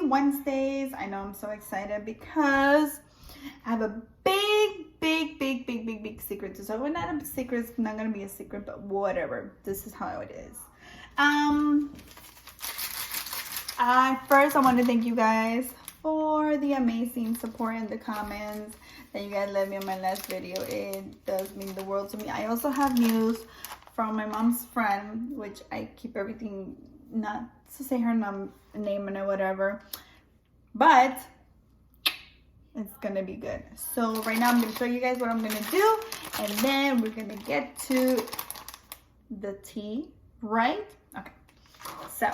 Wednesdays. I know I'm so excited because I have a big secret to tell. Well, not a secret, it's not gonna be a secret, but whatever. This is how it is. First I want to thank you guys for the amazing support in the comments that you guys left me on my last video. It does mean the world to me. I also have news from my mom's friend, which I keep everything not to say her name and whatever, but it's gonna be good. So right now I'm gonna show you guys what I'm gonna do, and then we're gonna get to the tea, right? Okay, so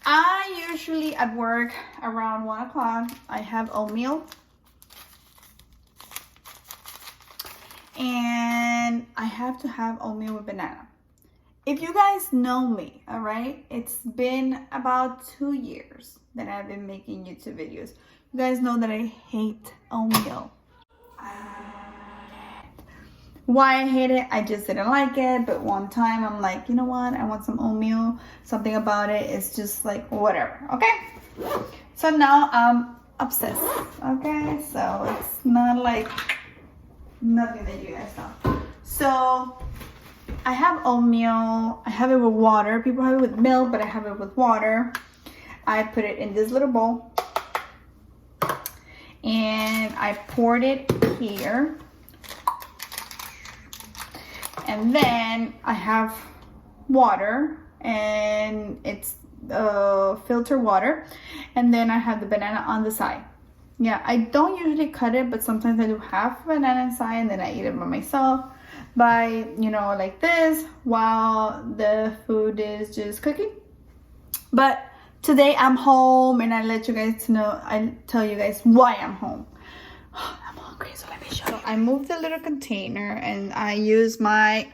I usually at work around 1 o'clock, I have oatmeal. And I have to have oatmeal with banana. If you guys know me, all right, it's been about 2 years that I've been making YouTube videos. You guys know that I hate oatmeal. I hate it. Why I hate it? I just didn't like it. But one time I'm like, you know what? I want some oatmeal. Something about it is just like whatever. Okay. So now I'm obsessed. Okay. So it's not like nothing that you guys know. So I have oatmeal. I have it with water. People have it with milk, but I have it with water. I put it in this little bowl. And I poured it here. And then I have water, and it's filter water. And then I have the banana on the side. Yeah, I don't usually cut it, but sometimes I do have banana inside, and then I eat it by myself by, you know, like this, while the food is just cooking. But today I'm home, and I let you guys know, I tell you guys why I'm home. I'm hungry, so let me show you. I moved the little container, and I use my,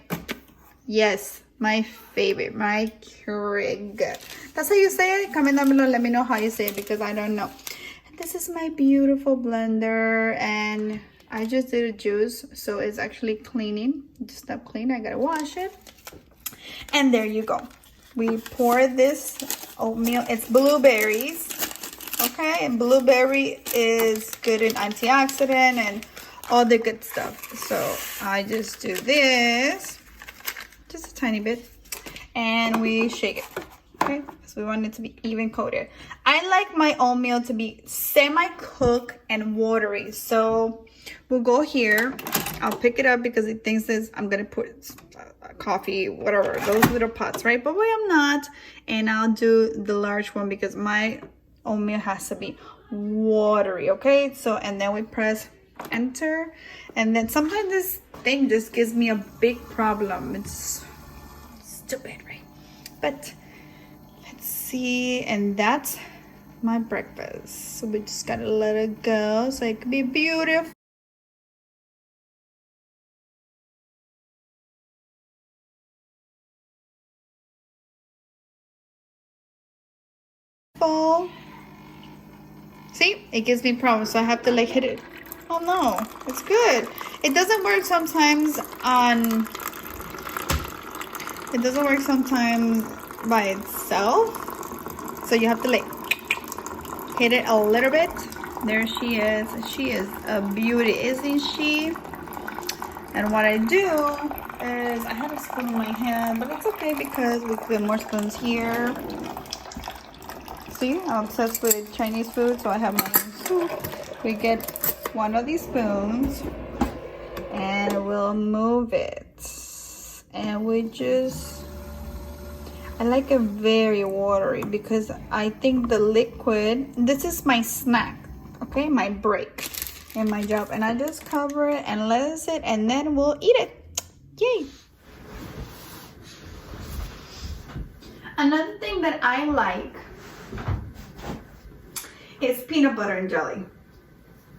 yes, my favorite, my Keurig. That's how you say it? Comment down below, let me know how you say it, because I don't know. And this is my beautiful blender, and I just did a juice, so it's actually cleaning. Just stop cleaning, I gotta wash it. And there you go. We pour this oatmeal. It's blueberries, okay? And blueberry is good in antioxidant and all the good stuff. So I just do this, just a tiny bit, and we shake it, okay? So we want it to be even coated. I like my oatmeal to be semi-cooked and watery. So we'll go here. I'll pick it up because it thinks this, I'm gonna put coffee, whatever, those little pots, right? But wait, I'm not. And I'll do the large one because my oatmeal has to be watery, okay? So, and then we press enter. And then sometimes this thing just gives me a big problem. It's stupid, right? But let's see. And that's my breakfast. So we just gotta let it go so it can be beautiful. See, it gives me problems, so I have to like hit it. Oh no, it's good. It doesn't work sometimes by itself, so you have to like hit it a little bit. There she is. She is a beauty, isn't she? And what I do is I have a spoon in my hand, but it's okay because we put more spoons here. See, I'm obsessed with Chinese food, so I have my own soup. We get one of these spoons and we'll move it. And we just, I like it very watery because I think the liquid, this is my snack, okay, my break in my job. And I just cover it and let it sit, and then we'll eat it. Yay! Another thing that I like is peanut butter and jelly.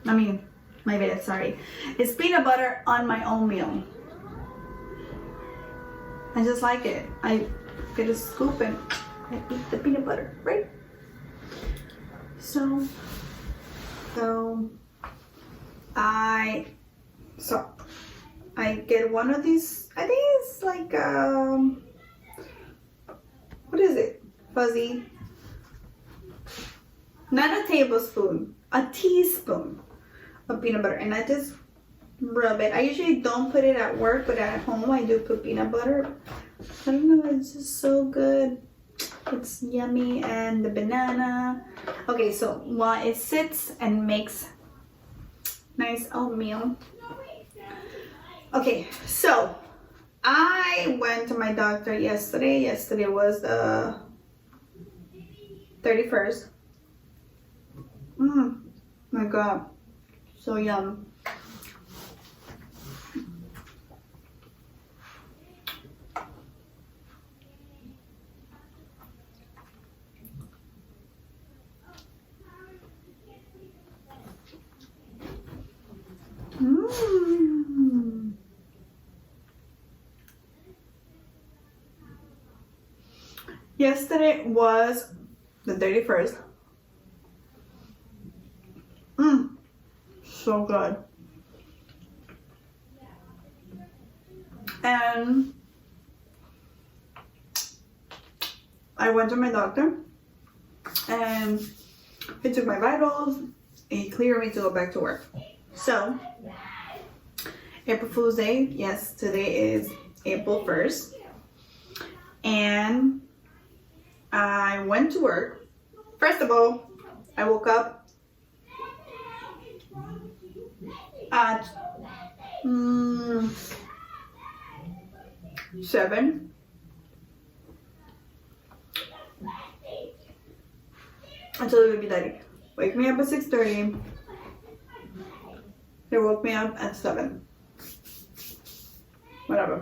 I mean, my bad, sorry. It's peanut butter on my oatmeal. I just like it. I get a scoop and I eat the peanut butter, right? So I get one of these, I think it's like, what is it? Fuzzy not a tablespoon, a teaspoon of peanut butter, and I just rub it. I usually don't put it at work, but at home I do put peanut butter. I don't know, it's just so good. It's yummy. And the banana. Okay, so while it sits and makes nice oatmeal. Okay, so I went to my doctor yesterday. Yesterday was the 31st. My God, so yum. Yesterday was the 31st. So good. And I went to my doctor and he took my vitals and he cleared me to go back to work. So, April Fool's Day, yes, today is April 1st. And I went to work. First of all, I woke up at 7. I told the baby daddy, wake me up at 6:30. They woke me up at 7. Whatever.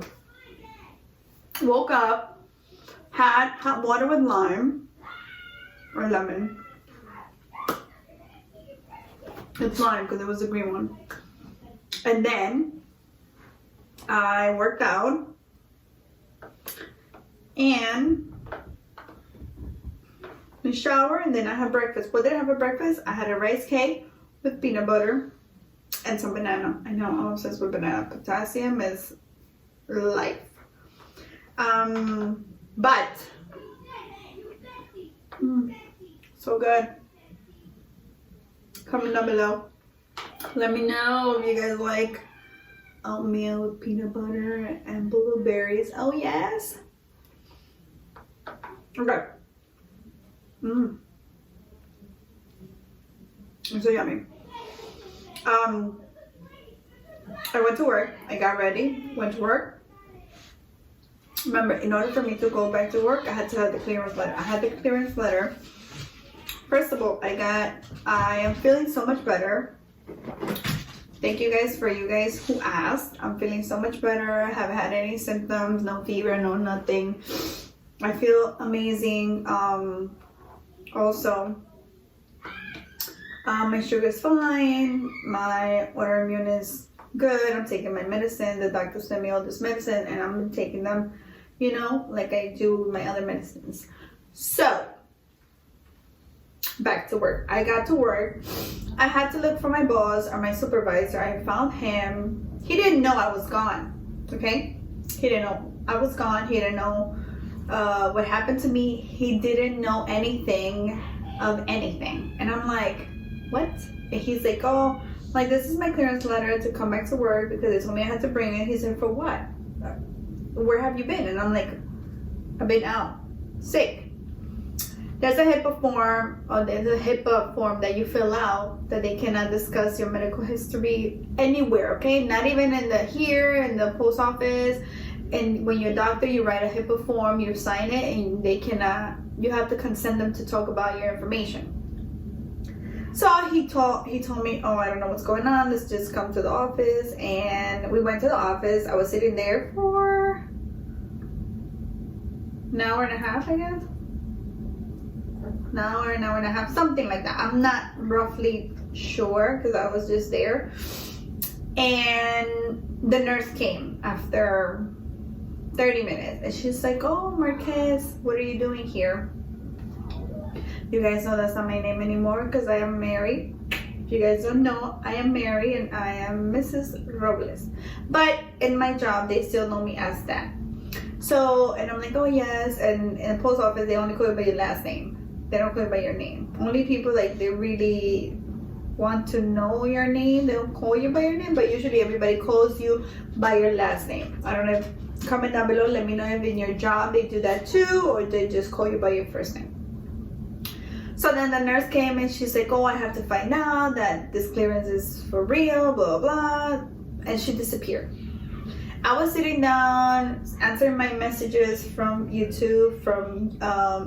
Woke up, had hot water with lime or lemon. It's lime because it was the green one. And then I worked out and I showered, and then I had breakfast. What did I have for breakfast? I had a rice cake with peanut butter and some banana. I know I'm obsessed with banana. Potassium is life. But so good. Comment down below. Let me know if you guys like oatmeal with peanut butter and blueberries. Oh yes. Okay. It's so yummy. I went to work. I got ready. Went to work. Remember, in order for me to go back to work, I had to have the clearance letter. I had the clearance letter. First of all, I am feeling so much better. Thank you guys for you guys who asked. I'm feeling so much better. I haven't had any symptoms, no fever, no nothing. I feel amazing. Also, my sugar is fine. My autoimmune is good. I'm taking my medicine. The doctor sent me all this medicine and I'm taking them, you know, like I do with my other medicines. So, back to work. I got to work. I had to look for my boss or my supervisor. I found him. He didn't know I was gone. Okay? He didn't know I was gone. He didn't know what happened to me. He didn't know anything of anything. And I'm like, what? And he's like, oh, like, this is my clearance letter to come back to work because they told me I had to bring it. He said, for what? Where have you been? And I'm like, I've been out sick. There's a HIPAA form, or there's a HIPAA form that you fill out that they cannot discuss your medical history anywhere, okay? Not even in the post office. And when you're a doctor, you write a HIPAA form, you sign it, and they cannot, you have to consent them to talk about your information. So he told me, oh, I don't know what's going on. Let's just come to the office. And we went to the office. I was sitting there for an hour and a half, I guess. An hour and a half, something like that. I'm not roughly sure because I was just there. And the nurse came after 30 minutes. And she's like, oh, Marquez, what are you doing here? You guys know that's not my name anymore because I am married. If you guys don't know, I am married and I am Mrs. Robles. But in my job, they still know me as that. So, and I'm like, oh yes. And in the post office, they only call you by your last name. they don't call you by your name. Only people like they really want to know your name, they'll call you by your name, but usually everybody calls you by your last name. I don't know if, comment down below, let me know if in your job they do that too, or they just call you by your first name. So then the nurse came and she's like, oh, I have to find out that this clearance is for real, blah, blah, and she disappeared. I was sitting down answering my messages from YouTube, from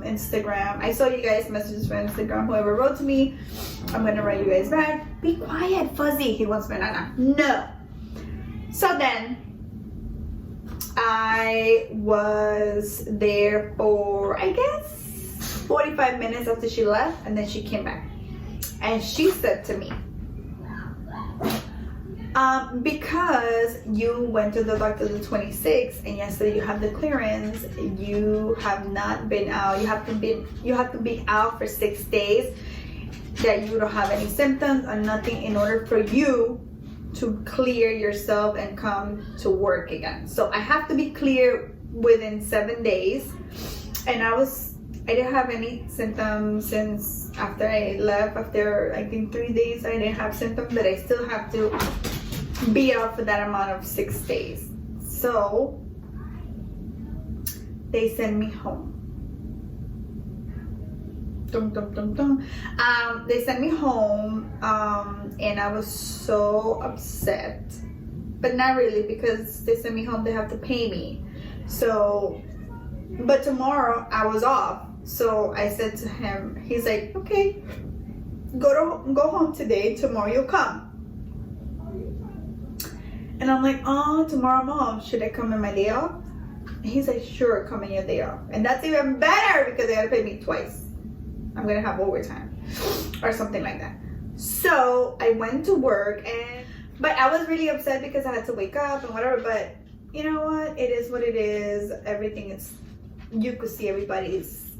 Instagram. I saw you guys' messages from Instagram. Whoever wrote to me, I'm gonna write you guys back. Be quiet, Fuzzy. He wants banana. No. So then I was there for, I guess, 45 minutes after she left, and then she came back. And she said to me, because you went to the doctor the 26th and yesterday you have the clearance, you have not been out. You have to be out for 6 days that you don't have any symptoms or nothing in order for you to clear yourself and come to work again. So I have to be clear within 7 days, and I didn't have any symptoms since after I left. After I think 3 days I didn't have symptoms, but I still have to be out for that amount of 6 days. So they sent me home. They sent me home, and I was so upset, but not really, because they sent me home, they have to pay me. So, but tomorrow I was off, so I said to him, he's like, okay, go home today, tomorrow you'll come. And I'm like, oh, tomorrow I'm off, should I come in my day off? And he's like, sure, come in your day off. And that's even better because they gotta pay me twice. I'm gonna have overtime or something like that. So I went to work, but I was really upset because I had to wake up and whatever, but you know what, it is what it is. Everything is, you could see everybody's,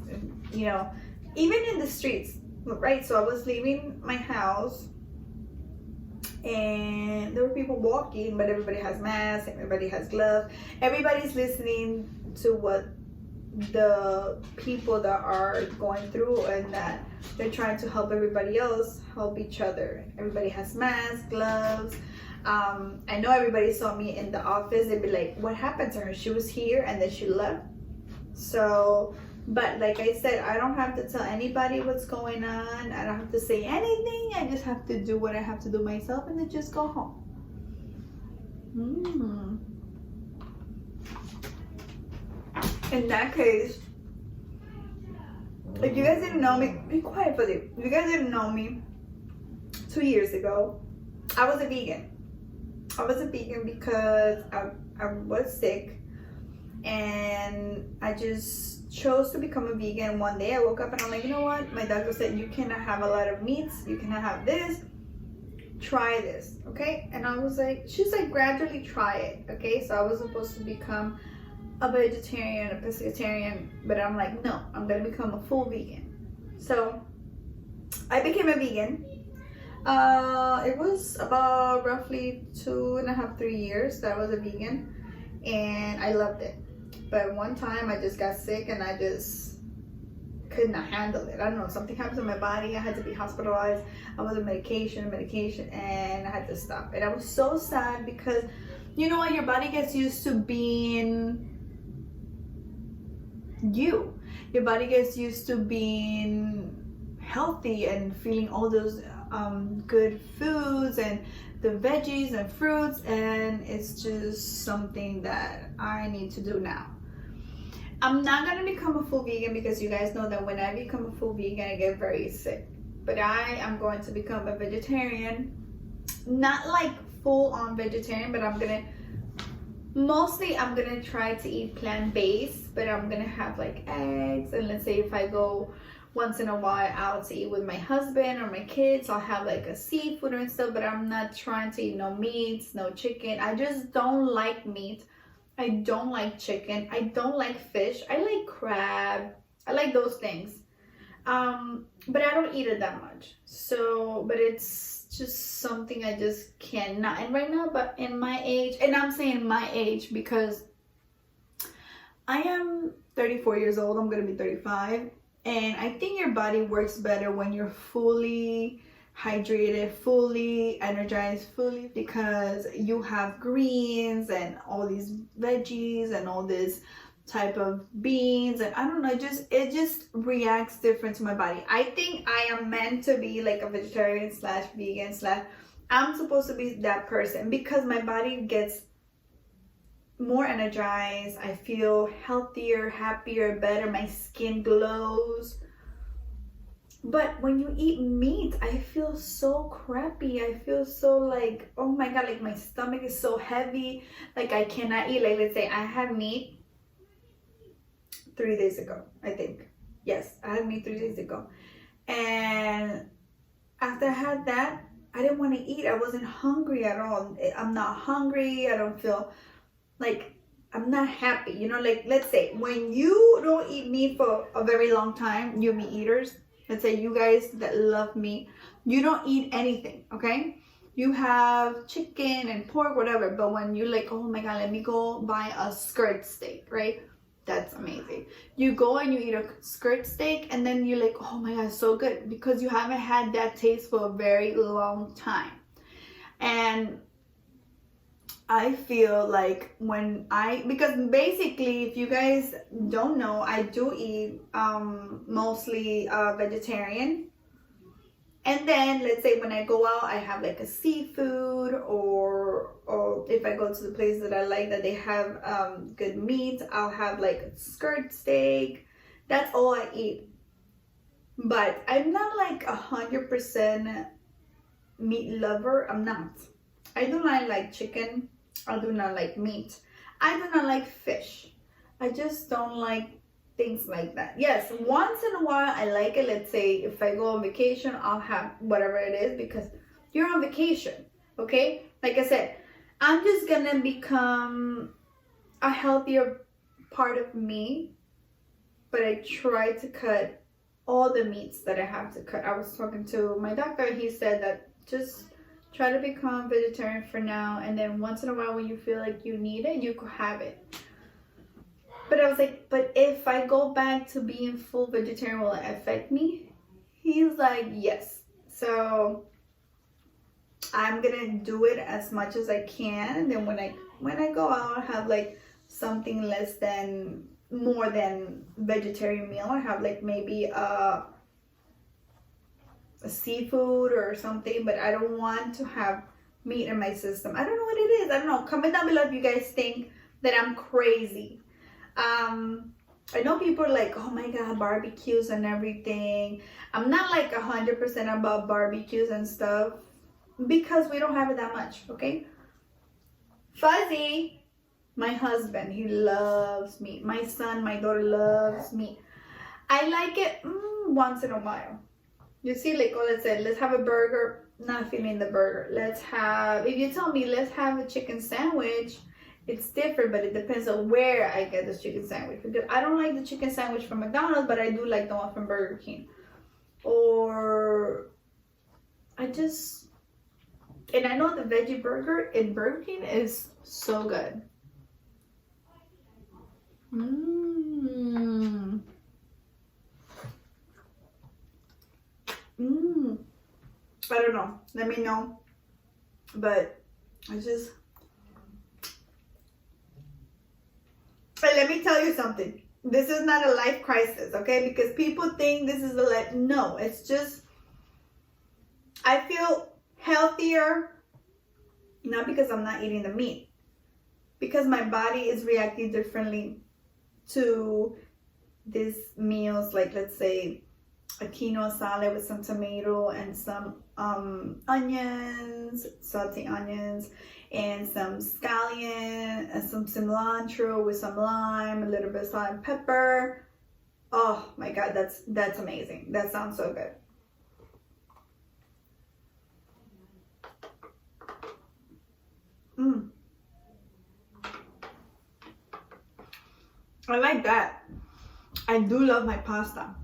you know, even in the streets, right? So I was leaving my house and there were people walking, but everybody has masks, everybody has gloves, everybody's listening to what the people that are going through, and that they're trying to help everybody else help each other. Everybody has masks, gloves. I know everybody saw me in the office. They'd be like, what happened to her? She was here and then she left. So, but like I said, I don't have to tell anybody what's going on. I don't have to say anything. I just have to do what I have to do myself and then just go home. In that case, if you guys didn't know me, be quiet for this. If you guys didn't know me, 2 years ago, I was a vegan. I was a vegan because I was sick, and I just chose to become a vegan. One day I woke up and I'm like, you know what? My doctor said you cannot have a lot of meats. You cannot have this. Try this, okay? And I was like, she's like, gradually try it, okay? So I was supposed to become a vegetarian, a pescatarian, but I'm like, no, I'm gonna become a full vegan. So I became a vegan. It was about roughly 2.5, 3 years that I was a vegan, and I loved it. But one time I just got sick and I just could not handle it. I don't know, something happened to my body. I had to be hospitalized. I was on medication, and I had to stop. And I was so sad because, you know what, your body gets used to being you. Your body gets used to being healthy and feeling all those good foods and the veggies and fruits, and it's just something that I need to do now. I'm not gonna become a full vegan because you guys know that when I become a full vegan I get very sick, but I am going to become a vegetarian. Not like full on vegetarian, but I'm gonna try to eat plant-based, but I'm gonna have like eggs, and let's say if I go once in a while out to eat with my husband or my kids, I'll have like a seafood and stuff, but I'm not trying to eat no meats, no chicken. I just don't like meat. I don't like chicken. I don't like fish. I like crab. I like those things. But I don't eat it that much. So, but it's just something I just cannot. And right now, but in my age, and I'm saying my age because I am 34 years old. I'm going to be 35. And I think your body works better when you're fully hydrated, fully energized, fully, because you have greens and all these veggies and all this type of beans, and I don't know, it just reacts different to my body. I think I am meant to be like a vegetarian slash vegan slash, I'm supposed to be that person, because my body gets more energized, I feel healthier, happier, better, my skin glows. But when you eat meat, I feel so crappy. I feel so like, oh my god, like my stomach is so heavy, like I cannot eat. Like, let's say I had meat 3 days ago, I think. Yes, I had meat 3 days ago, and after I had that, I didn't want to eat. I wasn't hungry at all. I'm not hungry. I don't feel like, I'm not happy, you know. Like, let's say when you don't eat meat for a very long time, you meat eaters, let's say you guys that love meat, you don't eat anything, okay? You have chicken and pork, whatever, but when you like, oh my god, let me go buy a skirt steak, right? That's amazing. You go and you eat a skirt steak, and then you're like, oh my god, so good, because you haven't had that taste for a very long time. And I feel like because basically, if you guys don't know, I do eat mostly vegetarian. And then let's say when I go out, I have like a seafood, or if I go to the place that I like that they have good meat, I'll have like a skirt steak. That's all I eat. But I'm not like 100% meat lover. I'm not. I do not like chicken. I do not like meat. I do not like fish. I just don't like things like that. Yes, once in a while I like it. Let's say if I go on vacation, I'll have whatever it is, because you're on vacation, okay? Like I said, I'm just gonna become a healthier part of me, but I try to cut all the meats that I have to cut. I was talking to my doctor. He said that just try to become vegetarian for now, and then once in a while when you feel like you need it, you could have it. But I was like, but if I go back to being full vegetarian, will it affect me? He's like, yes. So I'm gonna do it as much as I can, and then when I go out, I have like something more than vegetarian meal. I have like maybe a seafood or something, but I don't want to have meat in my system. I don't know what it is. I don't know. Comment down below if you guys think that I'm crazy. I know people are like, oh my god, barbecues and everything. I'm not like 100% about barbecues and stuff, because we don't have it that much, okay? Fuzzy, my husband, he loves meat. My son, my daughter loves meat. I like it once in a while. You see, like, oh, let's say, let's have a burger. Not feeling the burger. If you tell me, let's have a chicken sandwich, it's different, but it depends on where I get this chicken sandwich. Because I don't like the chicken sandwich from McDonald's, but I do like the one from Burger King. Or and I know the veggie burger in Burger King is so good. I don't know. Let me know. But But let me tell you something. This is not a life crisis, okay? Because people think this is a life. No, it's just, I feel healthier, not because I'm not eating the meat, because my body is reacting differently to these meals. Like, let's say a quinoa salad with some tomato and some onions, sauteed onions, and some scallion and some cilantro with some lime, a little bit of salt and pepper. Oh my god, that's amazing. That sounds so good. I like that. I do love my pasta.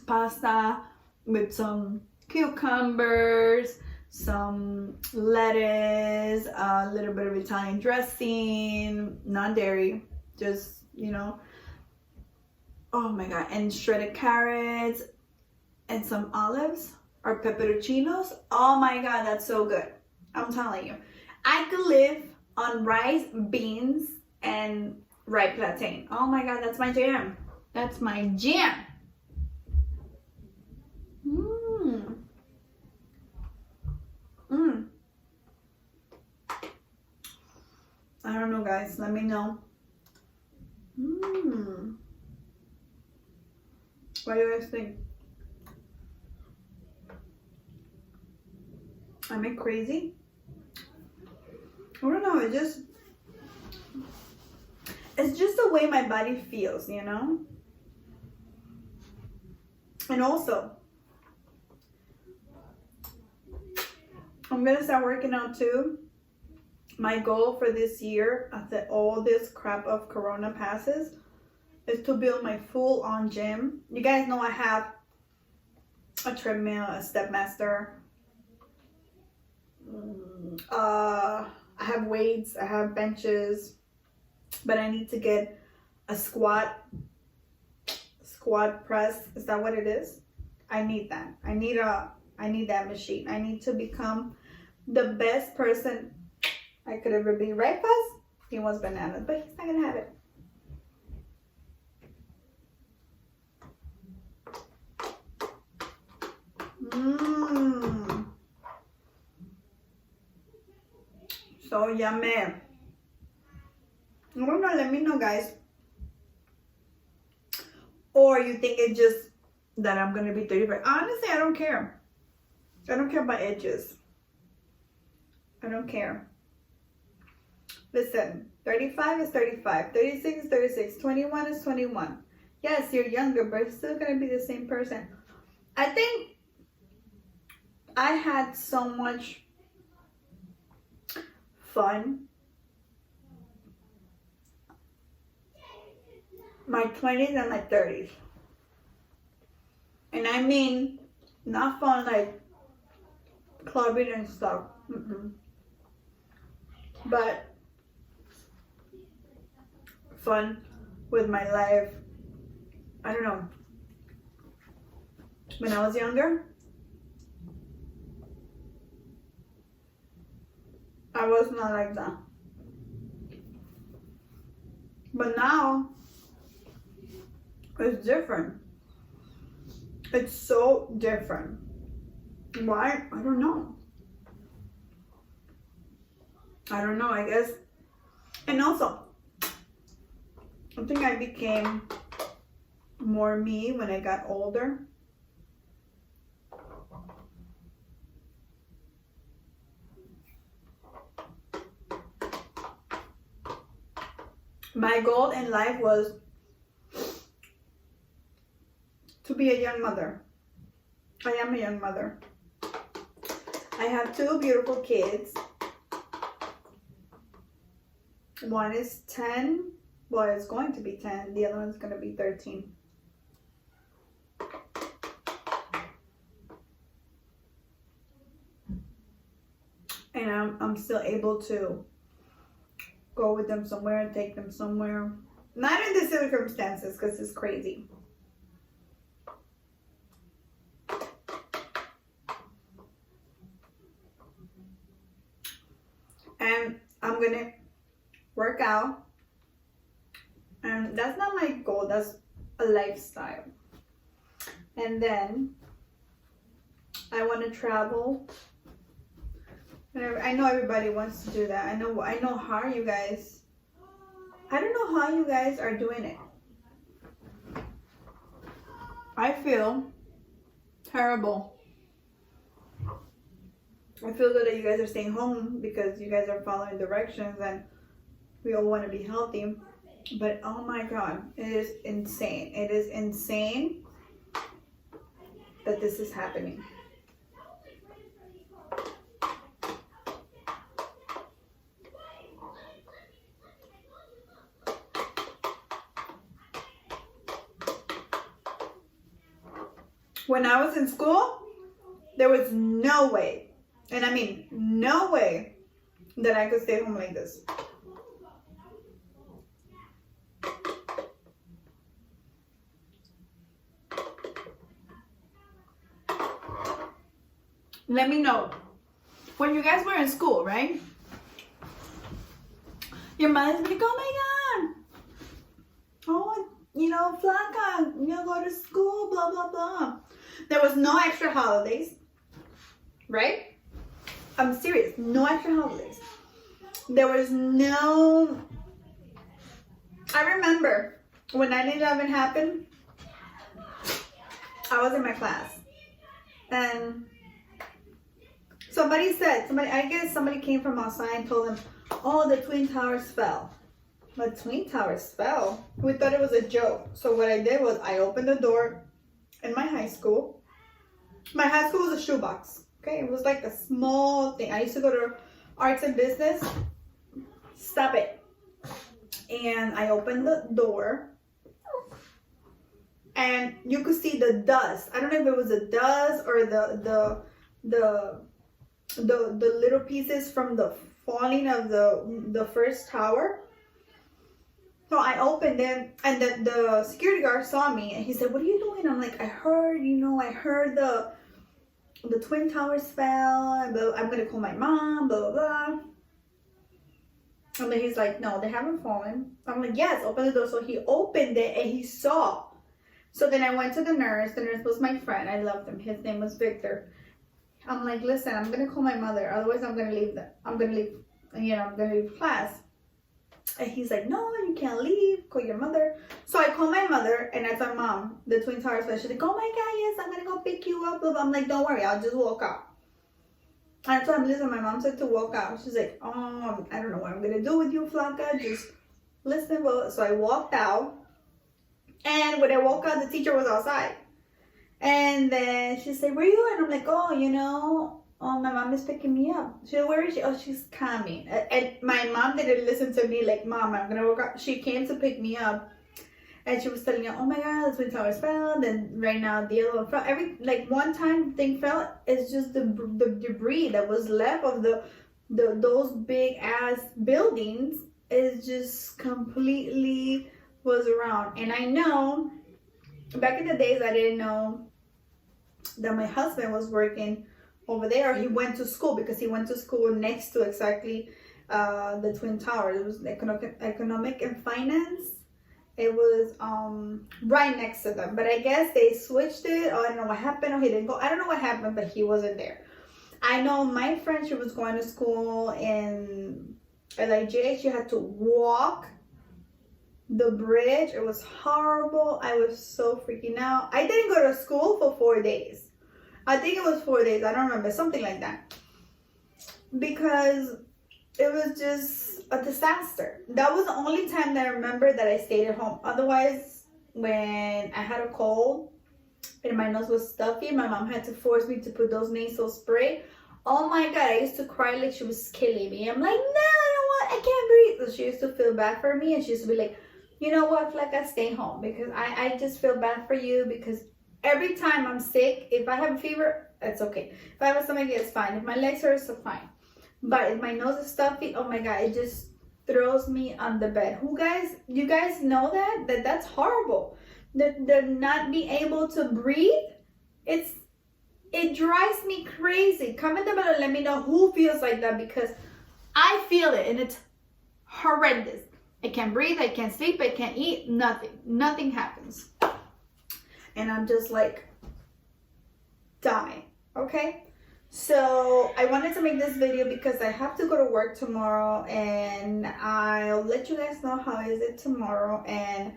Pasta with some cucumbers, some lettuce, a little bit of Italian dressing, non-dairy, just, you know. Oh my god, and shredded carrots and some olives or pepperoncinos. Oh my god, that's so good. I'm telling you. I could live on rice, beans, and ripe plantain. Oh my god, that's my jam. That's my jam. Mmm. Mmm. I don't know, guys. Let me know. Mmm. What do you guys think? Am I crazy? I don't know. It's just the way my body feels, you know? And also, I'm gonna start working out too. My goal for this year, after all this crap of Corona passes, is to build my full-on gym. You guys know I have a treadmill, a Stepmaster. I have weights, I have benches, but I need to get a squat press. Is that what it is? I need that. I need that machine. I need to become the best person I could ever be. Right, Buzz? He wants bananas, but he's not gonna have it. Mmm. So yummy. I don't know, let me know, guys. Or you think it's just that I'm gonna be 35. Honestly, I don't care. I don't care about edges. I don't care. Listen, 35 is 35, 36 is 36, 21 is 21. Yes, you're younger, but you're still gonna be the same person. I think I had so much fun my 20s and my 30s. And I mean, not fun like clubbing and stuff. But fun with my life. I don't know. When I was younger, I was not like that. But now, it's different. It's so different. Why? I don't know. I don't know, I guess. And also, I think I became more me when I got older. My goal in life was to be a young mother. I am a young mother. I have 2 beautiful kids. One is 10. Well, it's going to be 10. The other one's going to be 13. And I'm still able to go with them somewhere and take them somewhere. Not in the circumstances, because it's crazy. And I'm gonna work out. And that's not my goal, that's a lifestyle. And then I want to travel. I know everybody wants to do that. I know how you guys, I don't know how you guys are doing it. I feel terrible. I feel good that you guys are staying home because you guys are following directions and we all want to be healthy. But oh my God, it is insane. It is insane that this is happening. When I was in school, there was no way, and I mean no way, that I could stay home like this. let me know. When you guys were in school, right? Your mother's like, oh my God. Oh, you know, Flaca, you know, go to school, blah, blah, blah. There was no extra holidays, right? I'm serious, no extra holidays. There was no, I remember when 9/11 happened, I was in my class. And I guess somebody came from outside and told them, oh, the Twin Towers fell. The Twin Towers fell? We thought it was a joke. So what I did was I opened the door in my high school. My high school was a shoebox. Okay, it was like a small thing. I used to go to arts and business. Stop it. And I opened the door. And you could see the dust. I don't know if it was the dust or the little pieces from the falling of the first tower. So I opened it, and the security guard saw me, and he said, "What are you doing?" I'm like, I heard the Twin Towers fell, and I'm gonna call my mom, blah blah blah. And then he's like, "No, they haven't fallen." I'm like, "Yes, open the door." So he opened it, and he saw. So then I went to the nurse. The nurse was my friend. I loved him. His name was Victor. I'm like, "Listen, I'm gonna call my mother. Otherwise, I'm gonna leave. I'm gonna leave class." And he's like, "No, you can't leave. Call your mother." So I call my mother, and I tell Mom, the Twin Towers fell. She's like, "Oh my God, yes, I'm gonna go pick you up." I'm like, "Don't worry, I'll just walk out." I told him, "Listen, my mom said to walk out." She's like, "Oh, I don't know what I'm gonna do with you, Flaca. Just listen." Well, so I walked out. And when I woke up, the teacher was outside. And then she said, "Where are you?" And I'm like, "Oh, my mom is picking me up." She said, "Where is she?" "Oh, she's coming." And my mom didn't listen to me like, "Mom, I'm going to work out." She came to pick me up. And she was telling me, "Oh my God, the Twin Towers fell. Then right now the other one fell." One time thing fell, it's just the debris that was left of those big ass buildings is just completely was around. And I know back in the days I didn't know that my husband was working over there. He went to school because he went to school next to exactly the Twin Towers. It was economic and finance. It was right next to them. But I guess they switched it. Or I don't know what happened, or he didn't go. I don't know what happened, but he wasn't there. I know my friend, she was going to school in LIJ. She had to walk the bridge. It was horrible. I was so freaking out. I didn't go to school for 4 days. I think it was 4 days. I don't remember. Something like that. Because it was just a disaster. That was the only time that I remember that I stayed at home. Otherwise, when I had a cold and my nose was stuffy, my mom had to force me to put those nasal spray. Oh my God, I used to cry like she was killing me. I'm like, "No, I don't want, I can't breathe." So she used to feel bad for me, and she used to be like, "You know what, Fleca, stay home, because I just feel bad for you, because every time I'm sick, if I have a fever, it's okay. If I have a stomachache, it's fine. If my legs hurt, it's fine. But if my nose is stuffy, oh my God, it just throws me on the bed." You guys know that's horrible. The not being able to breathe, it drives me crazy. Comment down below, let me know who feels like that, because I feel it and it's horrendous. I can't breathe, I can't sleep, I can't eat, nothing happens. And I'm just like dying, okay? So I wanted to make this video because I have to go to work tomorrow, and I'll let you guys know how is it tomorrow. And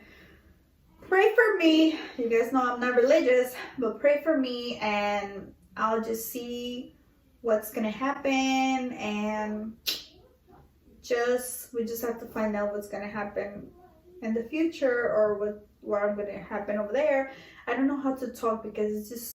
pray for me. You guys know I'm not religious, but pray for me, and I'll just see what's gonna happen, and we just have to find out what's gonna happen in the future, or what I'm gonna happen over there. I don't know how to talk because it's just